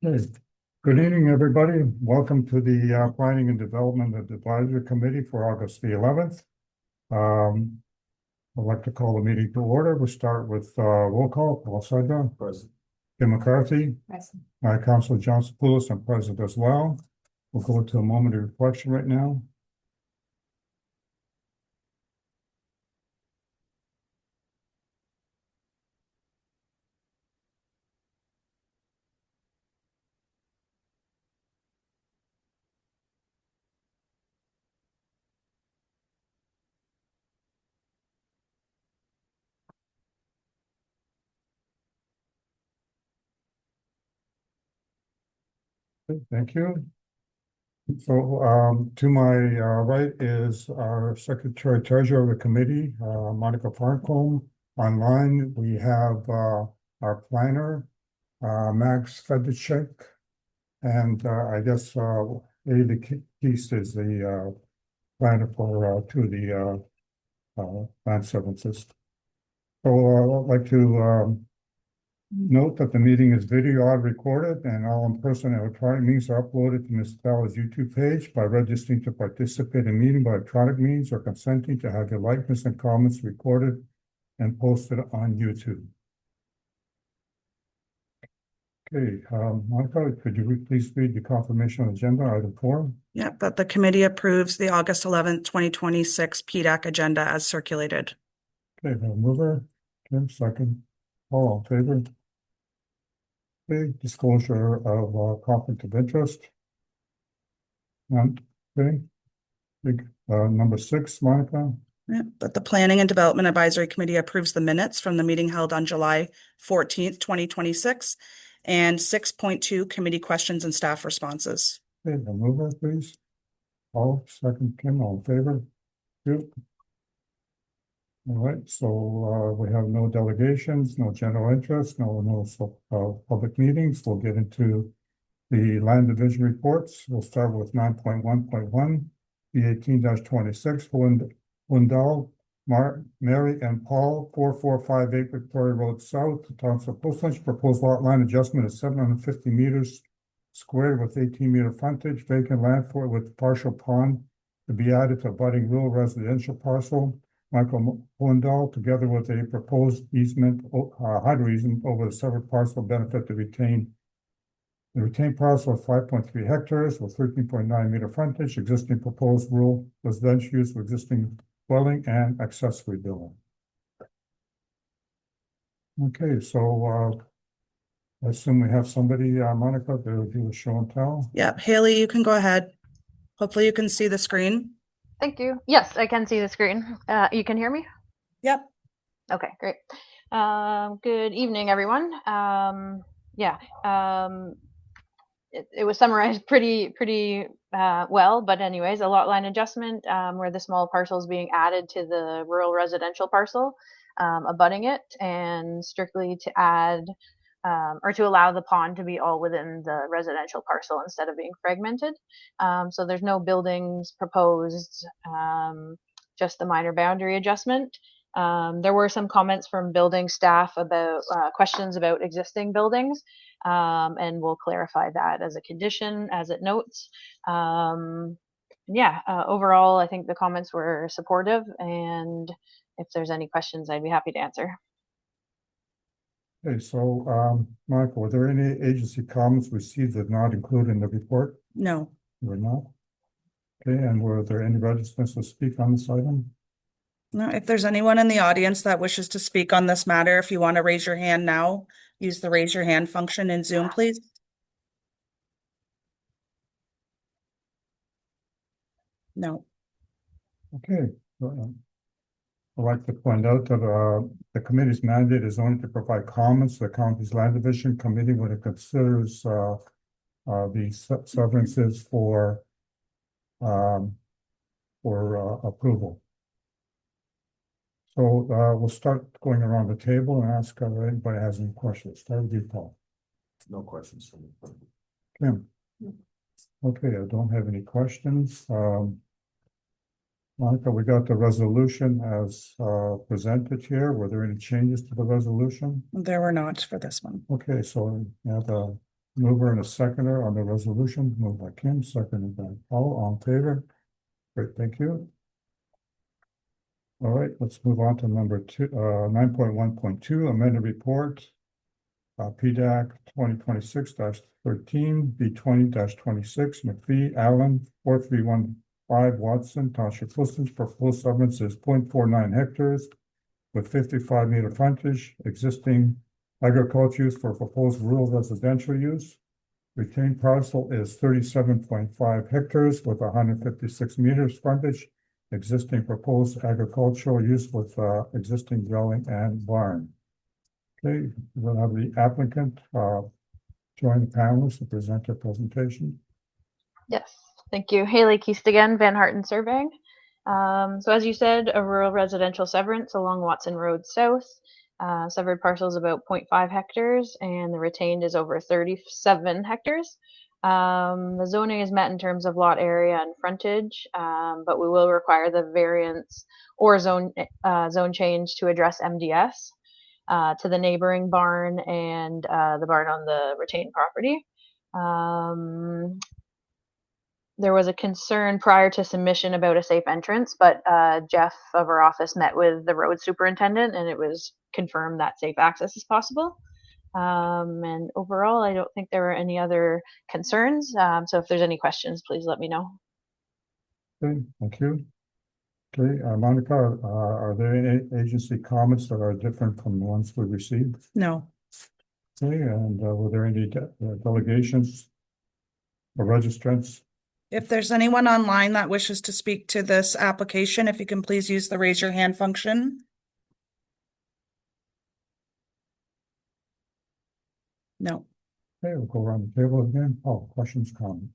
Okay. Good evening, everybody. Welcome to the Planning and Development Advisory Committee for August the 11th. I'd like to call the meeting to order. We'll start with roll call. Paul Sedra. Present. Kim McCarthy. Present. My council, John Sapoulos, I'm present as well. We'll go to a moment of reflection right now. Thank you. So to my right is our Secretary Treasurer of the committee, Monica Farncombe. Online, we have our planner, Max Fedicek, and I guess Adi Keast is the planner for two of the land services. So I'd like to note that the meeting is video recorded and all in-person and electronic means are uploaded to Ms. Bella's YouTube page. By registering to participate in meeting by electronic means or consenting to have your likeness and comments recorded and posted on YouTube. Okay, Monica, could you please read the confirmation agenda item 4? Yep, that the committee approves the August 11th, 2026 PDAC agenda as circulated. Okay, mover, Kim, second. All in favor? Okay, disclosure of conflict of interest. Okay, number 6, Monica. Yep, that the Planning and Development Advisory Committee approves the minutes from the meeting held on July 14th, 2026, and 6.2 committee questions and staff responses. Okay, the mover, please. All second, Kim, all in favor? Good. All right, so we have no delegations, no general interest, no public meetings. We'll get into the land division reports. We'll start with 9.1.1, the 18-26, Wendell, Mary and Paul, 4458 Victoria Road South, Thompson Postage. Proposed lot line adjustment is 750 meters squared with 18-meter frontage, vacant land for with partial pond to be added to abutting rural residential parcel. Michael Wendell, together with a proposed easement, hydro easement over the severed parcel, benefit to retain. The retained parcel of 5.3 hectares with 13.9 meter frontage, existing proposed rural residential use with existing dwelling and accessory building. Okay, so I assume we have somebody, Monica, to do a show and tell. Yep, Haley, you can go ahead. Hopefully you can see the screen. Thank you. Yes, I can see the screen. You can hear me? Yep. Okay, great. Good evening, everyone. It was summarized pretty well, but anyways, a lot line adjustment where the small parcel is being added to the rural residential parcel, abutting it, and strictly to add or to allow the pond to be all within the residential parcel instead of being fragmented. So there's no buildings proposed, just the minor boundary adjustment. There were some comments from building staff about questions about existing buildings, and we'll clarify that as a condition as it notes. Overall, I think the comments were supportive, and if there's any questions, I'd be happy to answer. Okay, so Michael, were there any agency comments received that not included in the report? No. Were not? Okay, and were there any registrants to speak on this item? No, if there's anyone in the audience that wishes to speak on this matter, if you want to raise your hand now, use the raise your hand function in Zoom, please. No. Okay. I'd like to point out that the committee's mandate is only to provide comments to the county's land division committee when it considers the severances for approval. So we'll start going around the table and ask if anybody has any questions. Start with you, Paul. No questions from me. Kim? Okay, I don't have any questions. Monica, we got the resolution as presented here. Were there any changes to the resolution? There were not for this one. Okay, so we have a mover and a seconder on the resolution, moved by Kim, seconded by Paul, all in favor? Great, thank you. All right, let's move on to number 9.1.2, amended report. PDAC 2026-13, B20-26, McPhee, Allen, 4315 Watson, Township Listed, proposed substance is 0.49 hectares with 55-meter frontage, existing agriculture use for proposed rural residential use. Retained parcel is 37.5 hectares with 156 meters frontage, existing proposed agricultural use with existing dwelling and barn. Okay, we'll have the applicant join the panelists to present their presentation. Yes, thank you. Haley Keast again, Van Harten Surveying. So as you said, a rural residential severance along Watson Road South. Severed parcel is about 0.5 hectares and the retained is over 37 hectares. The zoning is met in terms of lot area and frontage, but we will require the variance or zone change to address MDS. To the neighboring barn and the barn on the retained property. There was a concern prior to submission about a safe entrance, but Jeff of our office met with the road superintendent and it was confirmed that safe access is possible. And overall, I don't think there were any other concerns. So if there's any questions, please let me know. Okay, thank you. Okay, Monica, are there any agency comments that are different from the ones we received? No. Okay, and were there any delegations or registrants? If there's anyone online that wishes to speak to this application, if you can please use the raise your hand function. No. Okay, we'll go around the table again. Oh, questions, comments?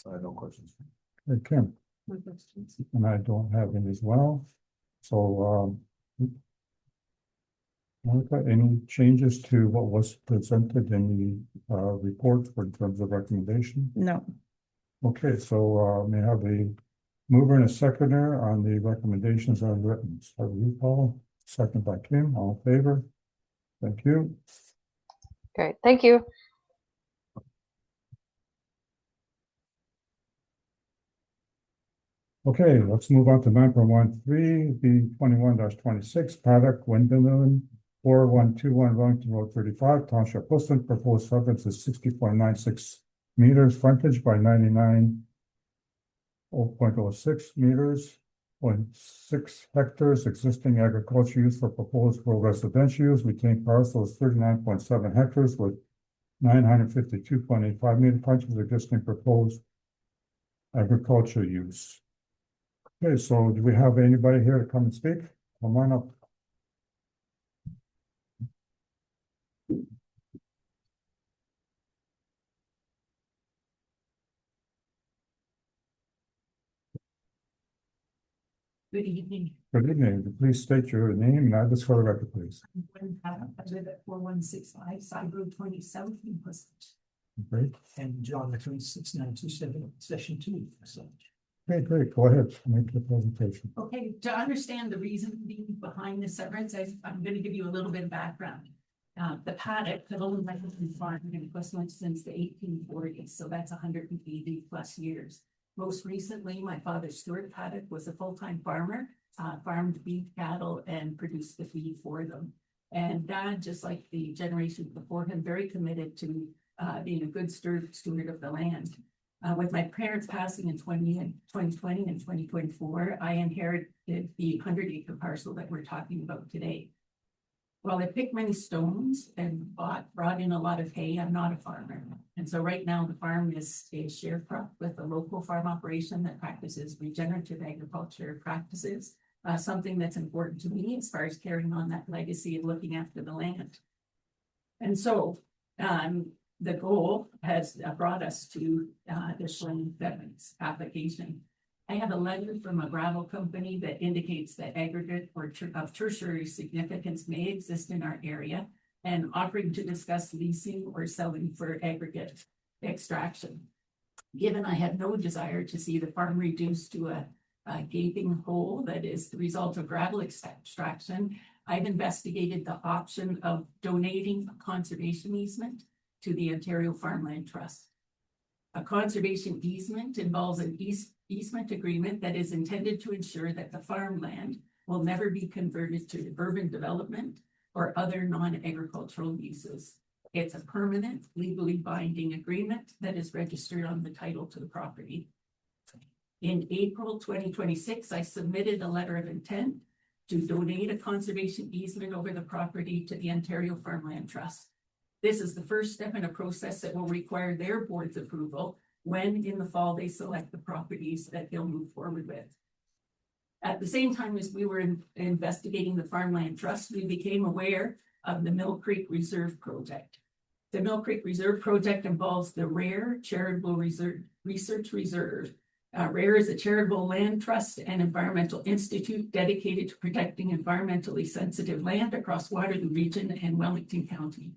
No questions. Okay, Kim? And I don't have any as well. So, Monica, any changes to what was presented in the report in terms of recommendation? No. Okay, so may I have a mover and a seconder on the recommendations as written. So you, Paul, second by Kim, all in favor? Thank you. Great, thank you. Okay, let's move on to 9.13, B21-26, Paddock, Windmill, 4121 Wellington Road 35, Township Listed, proposed substance is 60.96 meters, frontage by 99.06 meters, 0.6 hectares, existing agriculture use for proposed rural residential use, retained parcel is 39.7 hectares with 952.85 meter frontage, existing proposed agriculture use. Okay, so do we have anybody here to come and speak? Come on up. Good evening. Good evening. Please state your name and address for the record, please. I live at 4165 Side Road 20 South in Pleasant. Great. And John the 26927 Session 2 for such. Okay, great. Go ahead. Make the presentation. Okay, to understand the reason behind the severance, I'm going to give you a little bit of background. The paddock had owned my husband's farm in Pleasant since the 1840s, so that's 180 plus years. Most recently, my father, Stuart Paddock, was a full-time farmer, farmed beef cattle and produced the feed for them. And Dad, just like the generation before him, very committed to being a good steward of the land. With my parents passing in 2020 and 2024, I inherited the 100-acre parcel that we're talking about today. Well, I picked many stones and brought in a lot of hay. I'm not a farmer. And so right now the farm is a shared crop with a local farm operation that practices regenerative agriculture practices, something that's important to me as far as carrying on that legacy of looking after the land. And so the goal has brought us to this land severance application. I have a letter from a gravel company that indicates that aggregate or of tertiary significance may exist in our area and offering to discuss leasing or selling for aggregate extraction. Given I have no desire to see the farm reduced to a gaping hole that is the result of gravel extraction, I've investigated the option of donating a conservation easement to the Ontario Farmland Trust. A conservation easement involves an easement agreement that is intended to ensure that the farmland will never be converted to urban development or other non-agricultural uses. It's a permanent, legally binding agreement that is registered on the title to the property. In April 2026, I submitted a letter of intent to donate a conservation easement over the property to the Ontario Farmland Trust. This is the first step in a process that will require their board's approval when in the fall they select the properties that they'll move forward with. At the same time as we were investigating the Farmland Trust, we became aware of the Mill Creek Reserve Project. The Mill Creek Reserve Project involves the Rare Charitable Research Reserve. Rare is a charitable land trust and environmental institute dedicated to protecting environmentally sensitive land across Waterloo Region and Wellington County.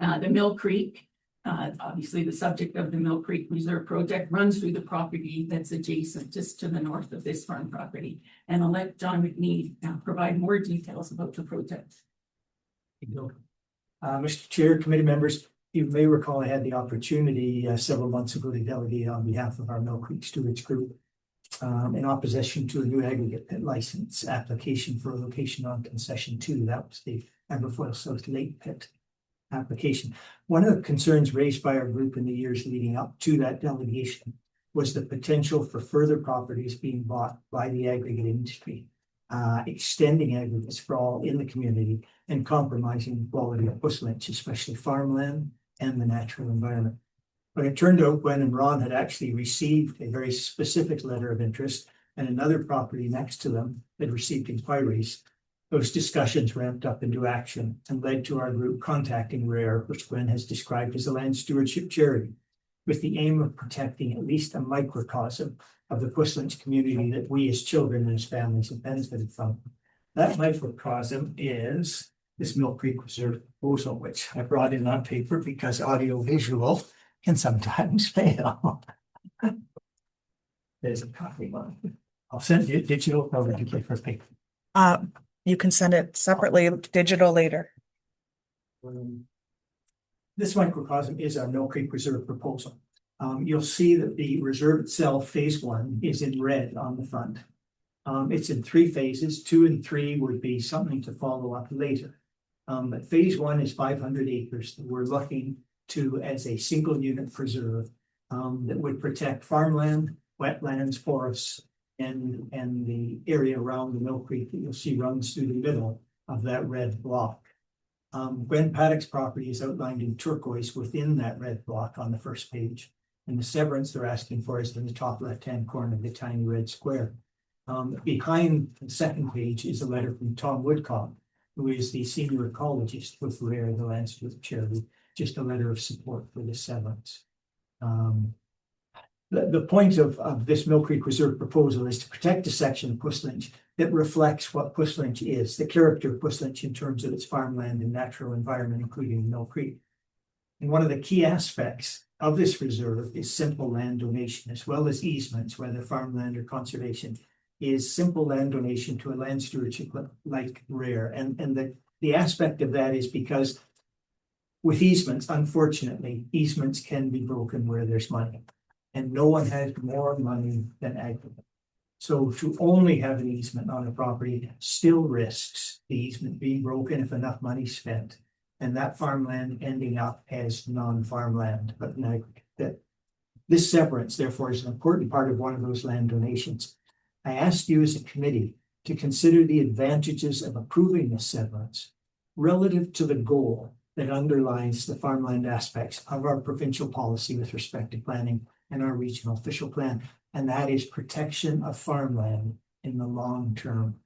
The Mill Creek, obviously the subject of the Mill Creek Reserve Project, runs through the property that's adjacent just to the north of this farm property. And I'll let John McNee provide more details about the project. Mr. Chair, committee members, you may recall I had the opportunity several months ago to delegate on behalf of our Mill Creek Stewards Group in opposition to a new aggregate pit license application for a location on concession 2. That was the Aberfoyle South Lake Pit application. One of the concerns raised by our group in the years leading up to that delegation was the potential for further properties being bought by the aggregate industry, extending aggregate sprawl in the community and compromising the quality of Puslinch, especially farmland and the natural environment. But it turned out Gwen and Ron had actually received a very specific letter of interest, and another property next to them had received inquiries. Those discussions ramped up into action and led to our group contacting Rare, which Gwen has described as a land stewardship charity, with the aim of protecting at least a microcosm of the Puslinch community that we as children and as families have benefited from. That microcosm is this Mill Creek Reserve proposal, which I brought in on paper because audio visual can sometimes fail. There's a copy one. I'll send you digital over to you for paper. You can send it separately, digital later. This microcosm is our Mill Creek Reserve proposal. You'll see that the reserve itself, phase 1, is in red on the front. It's in 3 phases. 2 and 3 would be something to follow up later. But phase 1 is 500 acres that we're looking to as a single unit preserve that would protect farmland, wetlands, forests, and the area around the Mill Creek that you'll see runs through the middle of that red block. Gwen Paddock's property is outlined in turquoise within that red block on the first page. And the severance they're asking for is in the top left-hand corner of the tiny red square. Behind the second page is a letter from Tom Woodcock, who is the senior ecologist with Rare, the land stewardship charity, just a letter of support for the severance. The point of this Mill Creek Reserve proposal is to protect a section of Puslinch that reflects what Puslinch is, the character of Puslinch in terms of its farmland and natural environment, including Mill Creek. And one of the key aspects of this reserve is simple land donation, as well as easements, whether farmland or conservation, is simple land donation to a land stewardship like Rare. And the aspect of that is because with easements, unfortunately, easements can be broken where there's money. And no one has more money than aggregate. So to only have an easement on a property still risks the easement being broken if enough money is spent, and that farmland ending up as non-farmland, but in aggregate. This severance, therefore, is an important part of one of those land donations. I asked you as a committee to consider the advantages of approving this severance relative to the goal that underlies the farmland aspects of our provincial policy with respect to planning and our regional official plan, and that is protection of farmland in the long term.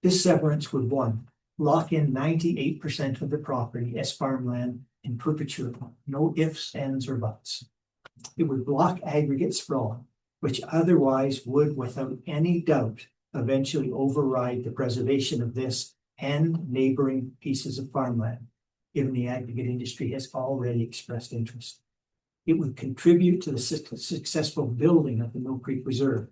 This severance would, 1, lock in 98% of the property as farmland in perpetuity, no ifs, ands, or buts. It would block aggregate sprawl, which otherwise would, without any doubt, eventually override the preservation of this and neighboring pieces of farmland, given the aggregate industry has already expressed interest. It would contribute to the successful building of the Mill Creek Reserve,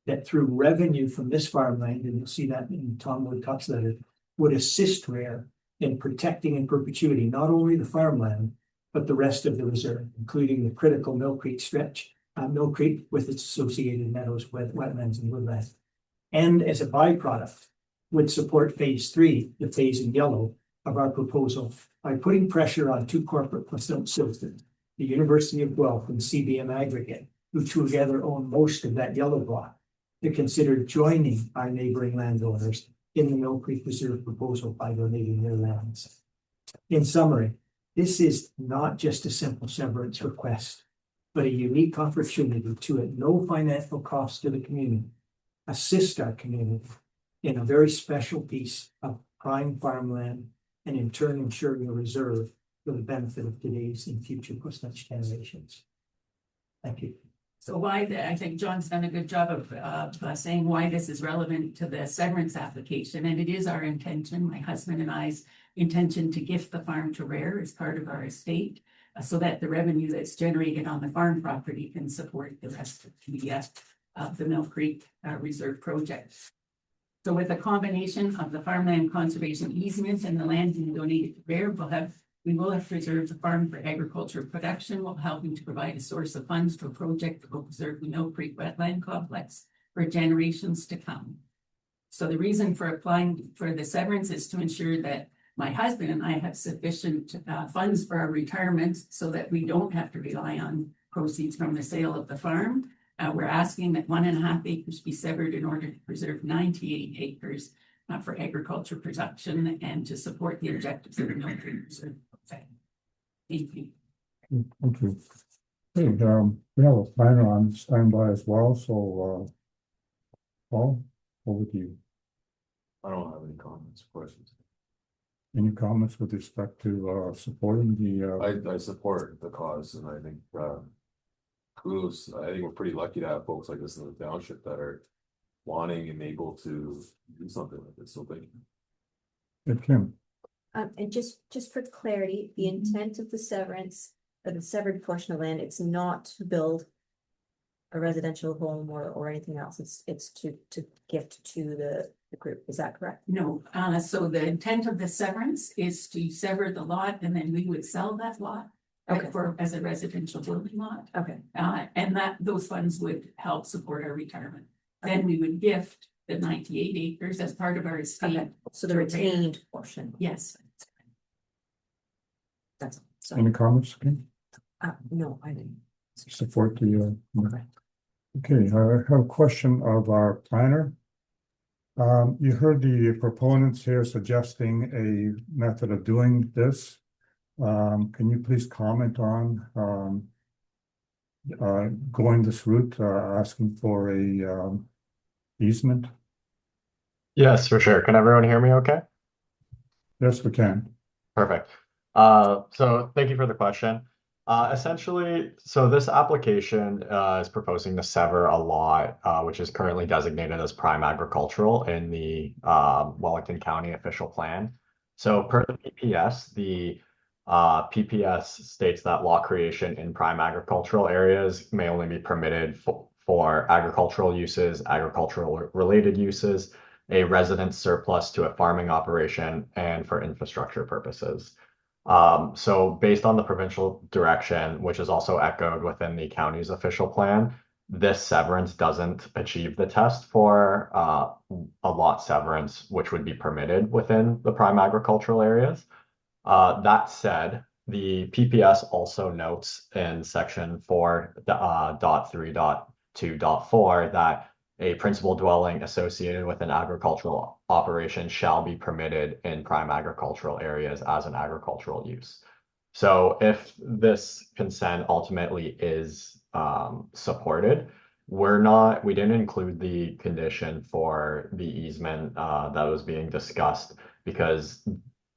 that through revenue from this farmland, and you'll see that in Tom Woodcock's letter, would assist Rare in protecting in perpetuity not only the farmland, but the rest of the reserve, including the critical Mill Creek stretch, Mill Creek with its associated meadows, wetlands and woodlands. And as a byproduct, would support phase 3, the phase in yellow of our proposal, by putting pressure on two corporate facilities, the University of Guelph and CBM Aggregate, who together own most of that yellow block, to consider joining our neighboring landowners in the Mill Creek Reserve proposal by donating their lands. In summary, this is not just a simple severance request, but a unique opportunity to, at no financial cost to the community, assist our community in a very special piece of prime farmland, and in turn ensuring a reserve for the benefit of today's and future Puslinch generations. Thank you. So I think John's done a good job of saying why this is relevant to the severance application, and it is our intention, my husband and I's intention, to gift the farm to Rare as part of our estate, so that the revenue that's generated on the farm property can support the rest of the Mill Creek Reserve project. So with a combination of the farmland conservation easement and the land being donated to Rare, we will have preserved the farm for agricultural production, while helping to provide a source of funds to a project that will preserve the Mill Creek wetland complex for generations to come. So the reason for applying for the severance is to ensure that my husband and I have sufficient funds for our retirement, so that we don't have to rely on proceeds from the sale of the farm. We're asking that 1.5 acres be severed in order to preserve 98 acres for agriculture production and to support the objectives of the Mill Creek Reserve. Thank you. Thank you. Hey, we have a planner on standby as well, so, Paul, over to you. I don't have any comments, questions. Any comments with respect to, supporting the, I support the cause, and I think, kudos. I think we're pretty lucky to have folks like this in the township that are wanting and able to do something like this, so thank you. Kim? And just for clarity, the intent of the severance, of the severed portion of land, it's not to build a residential home or anything else. It's to gift to the group. Is that correct? No, so the intent of the severance is to sever the lot, and then we would sell that lot. Okay. As a residential building lot. Okay. And those funds would help support our retirement. Then we would gift the 98 acres as part of our estate. Okay. So the retained portion. Yes. That's so. Any comments, Kim? No, I didn't. Support the, Okay. okay, I have a question of our planner. You heard the proponents here suggesting a method of doing this. Can you please comment on, going this route, asking for a, easement? Yes, for sure. Can everyone hear me okay? Yes, we can. Perfect. So thank you for the question. Essentially, so this application is proposing to sever a lot, which is currently designated as prime agricultural in the Wellington County official plan. So per the PPS, the PPS states that lot creation in prime agricultural areas may only be permitted for agricultural uses, agricultural related uses, a residence surplus to a farming operation, and for infrastructure purposes. So based on the provincial direction, which is also echoed within the county's official plan, this severance doesn't achieve the test for a lot severance, which would be permitted within the prime agricultural areas. That said, the PPS also notes in section 4.3.2.4 that a principal dwelling associated with an agricultural operation shall be permitted in prime agricultural areas as an agricultural use. So if this consent ultimately is supported, we didn't include the condition for the easement that was being discussed, because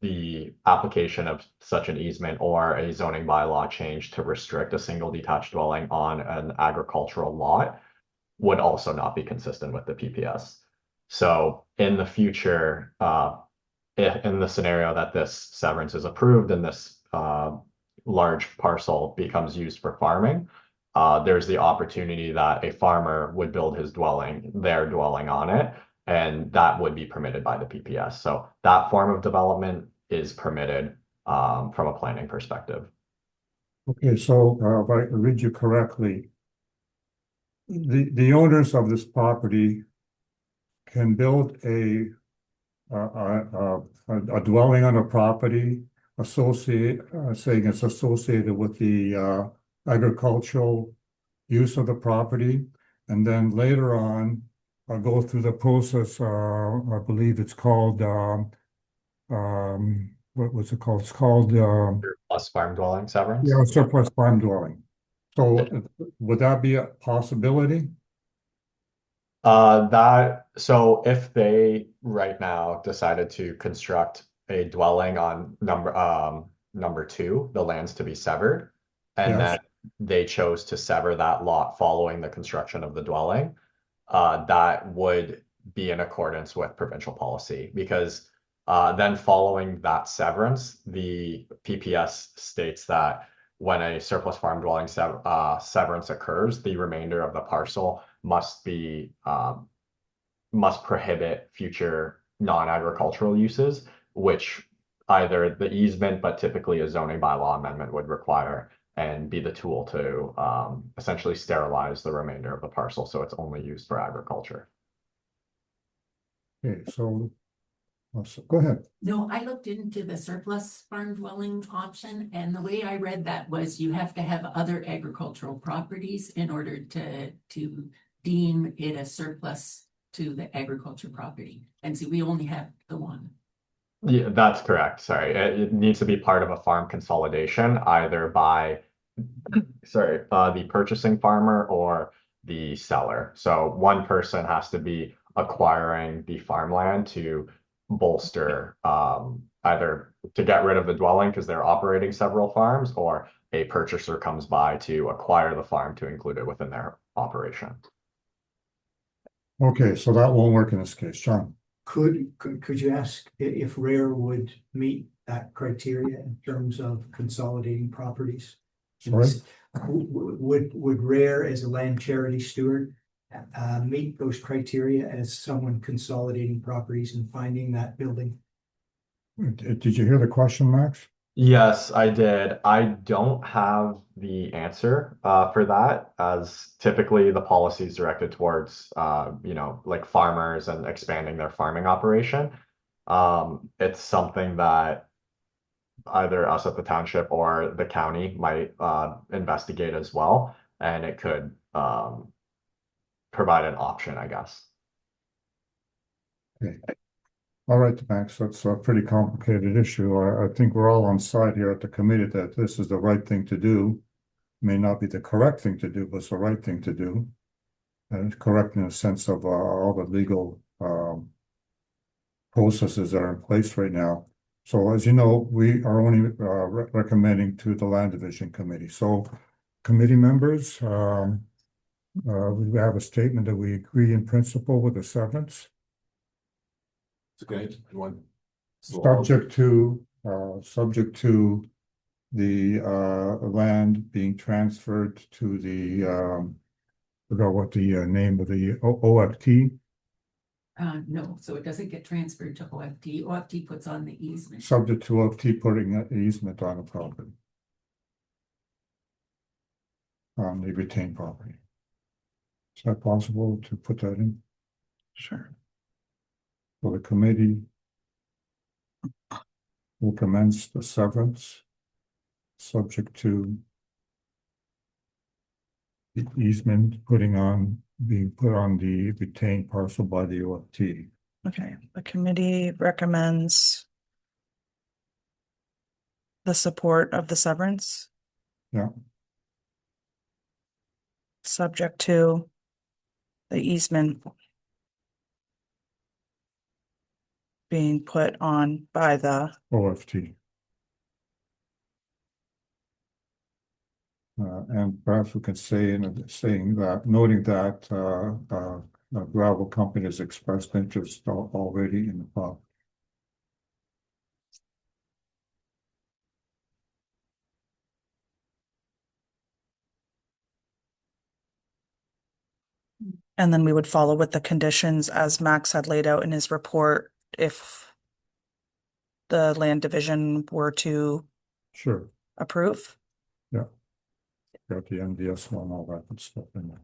the application of such an easement or a zoning bylaw change to restrict a single detached dwelling on an agricultural lot would also not be consistent with the PPS. So in the future, if in the scenario that this severance is approved and this large parcel becomes used for farming, there's the opportunity that a farmer would build their dwelling on it, and that would be permitted by the PPS. So that form of development is permitted from a planning perspective. Okay, so if I read you correctly, the owners of this property can build a dwelling on a property saying it's associated with the agricultural use of the property, and then later on, go through the process, I believe it's called, what was it called? It's called, Plus farm dwelling severance. yeah, surplus farm dwelling. So would that be a possibility? So if they right now decided to construct a dwelling on number two, the lands to be severed, and Yes. then they chose to sever that lot following the construction of the dwelling, that would be in accordance with provincial policy, because then following that severance, the PPS states that when a surplus farm dwelling severance occurs, the remainder of the parcel must prohibit future non-agricultural uses, which either the easement, but typically a zoning bylaw amendment would require, and be the tool to essentially sterilize the remainder of the parcel, so it's only used for agriculture. Okay, so go ahead. No, I looked into the surplus farm dwelling option, and the way I read that was you have to have other agricultural properties in order to deem it a surplus to the agriculture property. And so we only have the one. Yeah, that's correct. Sorry, it needs to be part of a farm consolidation, either by, the purchasing farmer or the seller. So one person has to be acquiring the farmland to bolster, either to get rid of the dwelling because they're operating several farms, or a purchaser comes by to acquire the farm to include it within their operation. Okay, so that won't work in this case, John. Could you ask if Rare would meet that criteria in terms of consolidating properties? Sorry? Would Rare as a land charity steward meet those criteria as someone consolidating properties and finding that building? Did you hear the question, Max? Yes, I did. I don't have the answer for that, as typically the policy is directed towards like farmers and expanding their farming operation. It's something that either us at the township or the county might investigate as well, and it could provide an option, I guess. Okay. All right, Max, that's a pretty complicated issue. I think we're all on side here at the committee that this is the right thing to do. May not be the correct thing to do, but it's the right thing to do. And it's correct in the sense of all the legal processes that are in place right now. So as you know, we are only recommending to the Land Division Committee. So committee members, we have a statement that we agree in principle with the severance. Okay, Subject to the land being transferred to the forgot what the name of the OFT, No, so it doesn't get transferred to OFT. OFT puts on the easement. subject to OFT putting an easement on the property. On the retained property. Is that possible to put that in? Sure. So the committee will commence the severance subject to the easement being put on the retained parcel by the OFT. Okay, the committee recommends the support of the severance. Yeah. Subject to the easement being put on by the, OFT. And perhaps we can say saying that, noting that the gravel company has expressed interest already in the property. and then we would follow with the conditions as Max had laid out in his report if the land division were to Sure. approve. Yeah. got the NDS one, all that good stuff in there.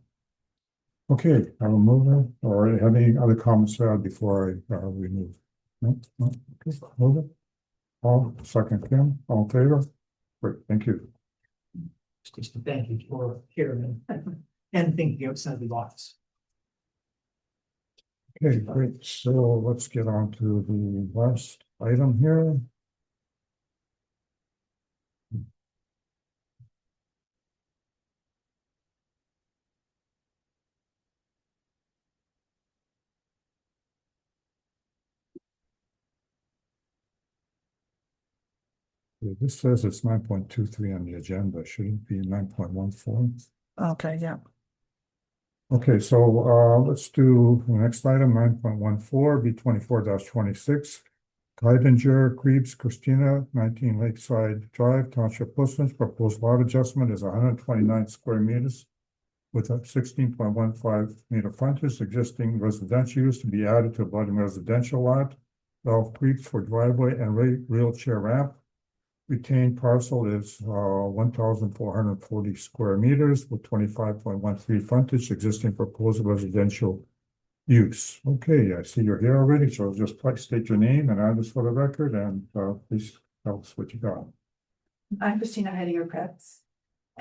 Okay, I will move on, or have any other comments before I remove? No, no, okay, move it. All, second Kim, all in favor? Great, thank you. Just to thank you for hearing and thinking outside the box. Okay, great, so let's get on to the last item here. Yeah, this says it's 9.23 on the agenda, shouldn't it be 9.14? Okay, yeah. Okay, so let's do the next item, 9.14, B 24-26. Teidinger, Krebs, Christina, 19 Lakeside Drive, Township Puslinch, proposed lot adjustment is 129 square meters with a 16.15 meter frontage, existing residential use to be added to abutting residential lot, 12 Creeks for driveway and wheelchair ramp. Retained parcel is 1,440 square meters with 25.13 frontage, existing proposed residential use. Okay, I see you're here already, so just state your name and address for the record, and please tell us what you got. I'm Christina Heidinger Kretz,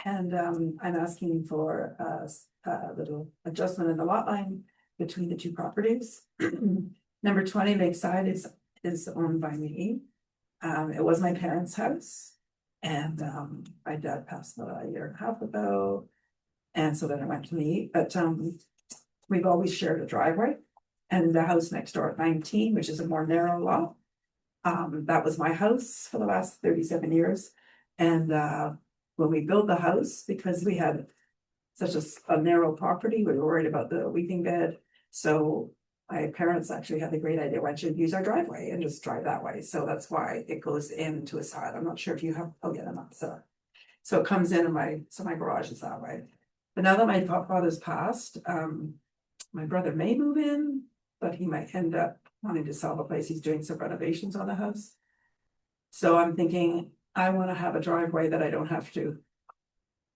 and I'm asking for a little adjustment in the lot line between the two properties. Number 20 Lakeside is owned by me. It was my parents' house, and my dad passed a year and a half ago, and so then it went to me. But we've always shared a driveway, and the house next door at 19, which is a more narrow lot. That was my house for the last 37 years. And when we built the house, because we had such a narrow property, we were worried about the weeping bed. So my parents actually had the great idea, why don't you use our driveway and just drive that way? So that's why it goes into a side. I'm not sure if you have, oh yeah, I'm not, so it comes in and so my garage is that way. But now that my father's passed, my brother may move in, but he might end up wanting to sell the place. He's doing some renovations on the house. So I'm thinking, I want to have a driveway that I don't have to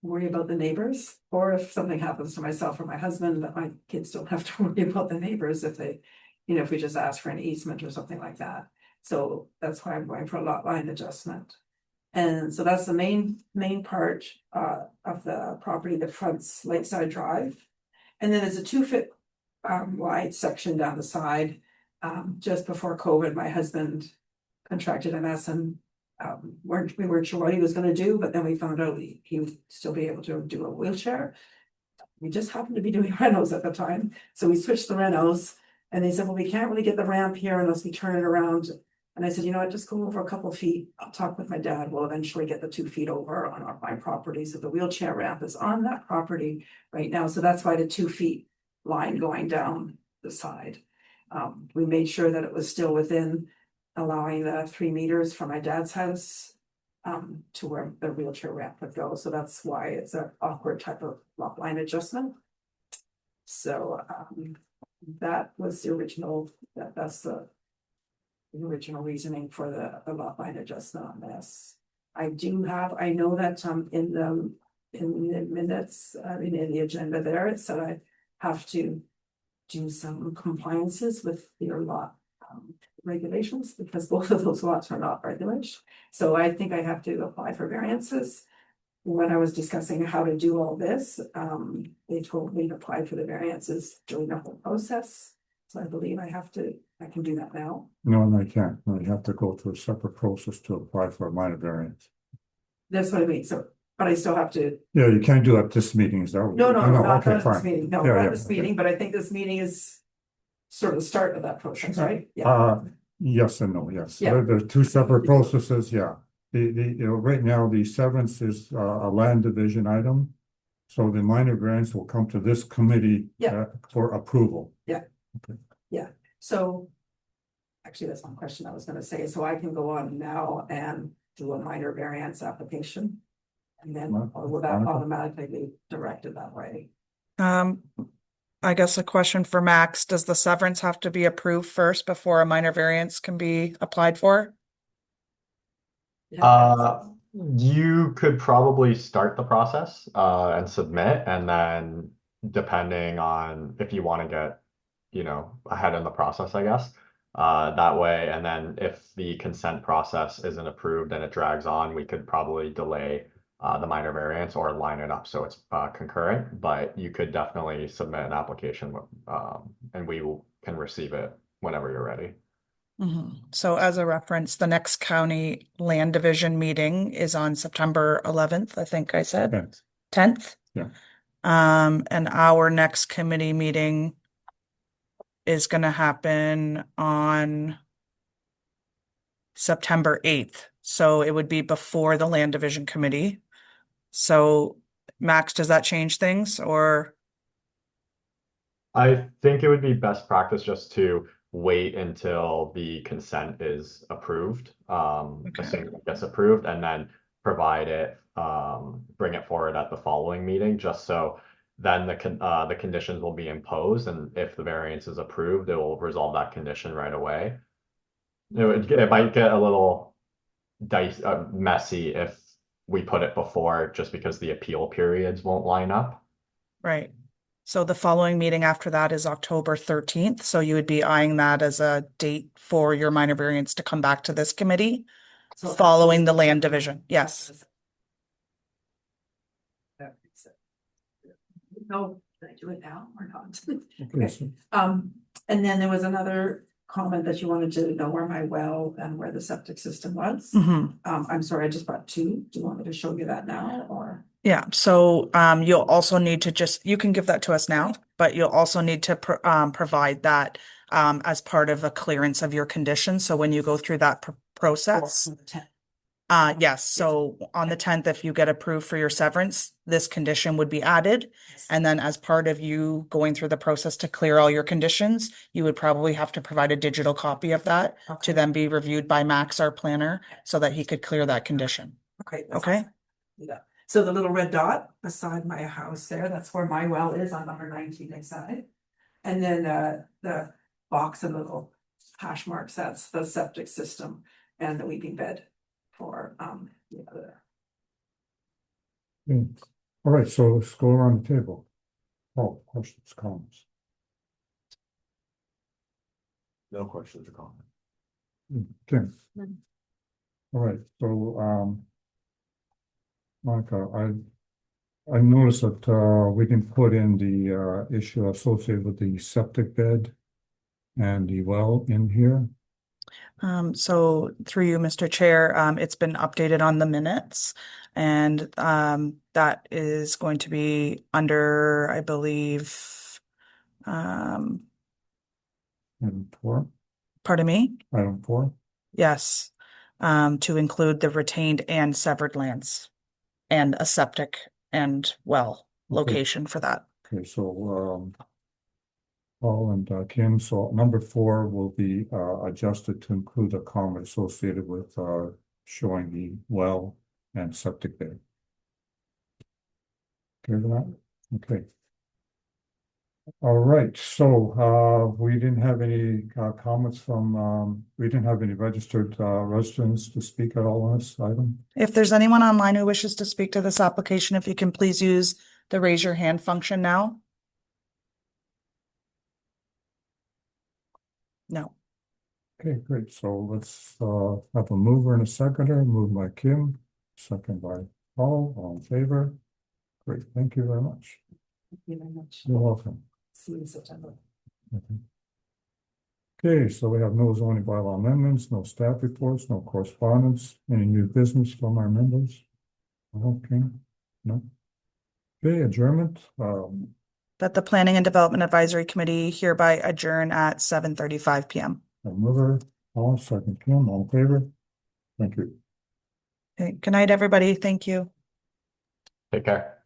worry about the neighbors, or if something happens to myself or my husband, that my kids don't have to worry about the neighbors if they, if we just ask for an easement or something like that. So that's why I'm going for a lot line adjustment. And so that's the main part of the property that fronts Lakeside Drive. And then there's a 2-foot wide section down the side. Just before COVID, my husband contracted MS, and we weren't sure what he was going to do, but then we found out he would still be able to do a wheelchair. We just happened to be doing renos at the time, so we switched the renos, and they said, well, we can't really get the ramp here unless we turn it around. And I said, you know what, just go over a couple of feet. I'll talk with my dad. We'll eventually get the 2 feet over on my property. So the wheelchair ramp is on that property right now. So that's why the 2 feet line going down the side. We made sure that it was still within allowing the 3 meters from my dad's house to where the wheelchair ramp would go. So that's why it's an awkward type of lot line adjustment. So that was the original, that's the original reasoning for the lot line adjustment on this. I know that in the minutes, in the agenda there, it said I have to do some compliances with your lot regulations, because both of those lots are not regulated. So I think I have to apply for variances. When I was discussing how to do all this, they told me to apply for the variances during the whole process. So I believe I can do that now. No, I can't. No, you have to go through a separate process to apply for a minor variance. That's what I mean. So, but I still have to. Yeah, you can't do it at this meeting, is that? No, not okay, this fine. meeting. No, Yeah, not yeah, this okay. meeting, but I think this meeting is sort of the start of that process, right? Yeah. Yes and no, yes. Yeah. There are two separate processes, yeah. Right now, the severance is a land division item. So the minor variance will come to this committee for approval. So actually, that's one question I was going to say. So I can go on now and do a minor variance application, and then or will that automatically be directed that way? I guess a question for Max, does the severance have to be approved first before a minor variance can be applied for? You could probably start the process and submit, and then depending on if you want to get, ahead in the process, I guess. That way, and then if the consent process isn't approved and it drags on, we could probably delay the minor variance or line it up so it's concurrent. But you could definitely submit an application, and can receive it whenever you're ready. So as a reference, the next county land division meeting is on September 11th, I think I said, Thanks. 10th. Yeah. And our next committee meeting is going to happen on September 8th. So it would be before the land division committee. So Max, does that change things or? I think it would be best practice just to wait until the consent is approved. Okay. Assuming it gets approved, and then provide it, bring it forward at the following meeting, just so then the conditions will be imposed, and if the variance is approved, it will resolve that condition right away. It might get a little messy if we put it before, just because the appeal periods won't line up. Right. So the following meeting after that is October 13th. So you would be eyeing that as a date for your minor variance to come back to this committee So following the land division. Yes. That makes sense. No, can I do it now or not? Okay, so And then there was another comment that you wanted to know where my well and where the septic system was. Mhm. I'm sorry, I just brought two. Do you want me to show you that now or? Yeah, so you'll also need to you can give that to us now, but you'll also need to provide that as part of a clearance of your conditions. So when you go through that process, yes, so on the 10th, if you get approved for your severance, this condition would be added. And then as part of you going through the process to clear all your conditions, you would probably have to provide a digital copy of that to then be reviewed by Max, our planner, so that he could clear that condition. Okay. Okay? Yeah. So the little red dot beside my house there, that's where my well is on number 19 inside. And then the box of little hash marks, that's the septic system and the weeping bed for the other. okay. All right, so let's go around the table. Oh, questions, comments? No questions or comments. Tim? None. All right, so Monica, I noticed that we can put in the issue associated with the septic bed and the well in here. So through you, Mr. Chair, it's been updated on the minutes. And that is going to be under, I believe, Item 4, pardon me? item 4. Yes, to include the retained and severed lands and a septic and well location for that. Okay, so Paul and Kim, so number 4 will be adjusted to include a comment associated with showing the well and septic bed. Okay with that? Okay. All right, so we didn't have any comments from we didn't have any registered residents to speak at all on this item. If there's anyone online who wishes to speak to this application, if you can please use the raise your hand function now. No. Okay, great. So let's have a mover and a seconder. Moved by Kim, second by Paul. All in favor? Great, thank you very much. Thank you very much. You're welcome. See you in September. Okay, so we have no zoning bylaw amendments, no staff reports, no correspondence, any new business from our members? Okay, no. Okay, adjournment. That the Planning and Development Advisory Committee hereby adjourn at 7:35 p.m. Mover, Paul, second Kim, all in favor? Thank you. Okay, good night, everybody. Thank you. Take care.